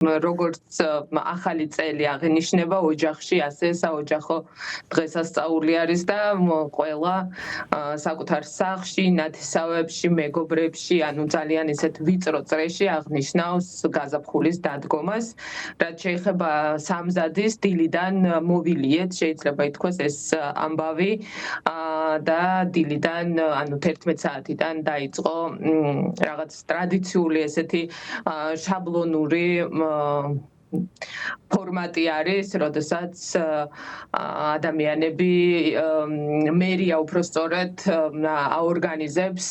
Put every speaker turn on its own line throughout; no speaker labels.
როგორც ახალი წელი აღინიშნება ოჯახში, ასე საოჯახო დღესასწაული არის და ყველა საკუთარ სახლში, ნათესავებში, მეგობრებში, ანუ ძალიან ისეთ ვიწრო წრეში აღნიშნავს გაზაფხულის დადგომას. რაც შეეხება სამზადის დილიდან მოვილიეთ, შეიძლება ითქვას ეს ამბავი და დილიდან, ანუ 11 საათიდან დაიწყო რაღაც ტრადიციული ესეთი შაბლონური ფორმატი არის, როდესაც ადამიანები მერია უпростоრად აორგანიზებს,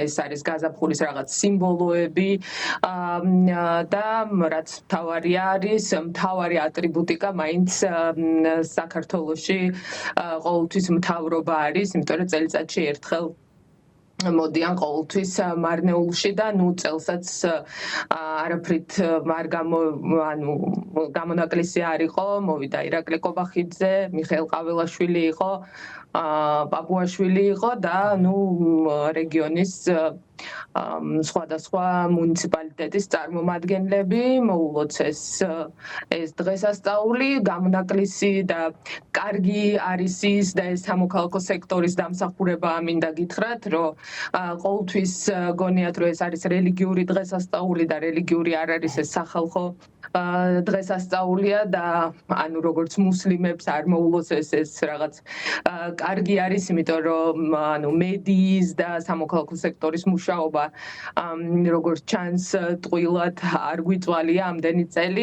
ეს არის გაზაფხულის რაღაც სიმბოლოები და რაც მთავარი არის, მთავარი ატრიბუტიკა მაინც საქართველოში ყოველთვის მთავრობა არის, იმიტომ რომ წელიწადში ერთხელ მოდიან ყოველთვის მარნეულში და წელსაც არაფრით არ გამონაკლისი არ იყო, მოვიდა ირაკლი კობახიძე, მიხეილ ყაველაშვილი იყო, პაპუაშვილი იყო და რეგიონის სხვადასხვა მუნიციპალიტეტის წარმომადგენლები მოულოცეს ეს დღესასწაული, გამონაკლისი და კარგი არის ის და ეს სამოქალაქო სექტორის დამსახურება ამინდა გითხრათ, რომ ყოველთვის გონიათ, რომ ეს არის რელიგიური დღესასწაული და რელიგიური არ არის ეს სახალხო დღესასწაულია და ანუ როგორც მუსლიმებს არ მოულოცეს ეს რაღაც კარგი არის, იმიტომ რომ მედიის და სამოქალაქო სექტორის მუშაობა როგორც ჩანს ტყუილად არ გვიწვალია ამდენი წელი.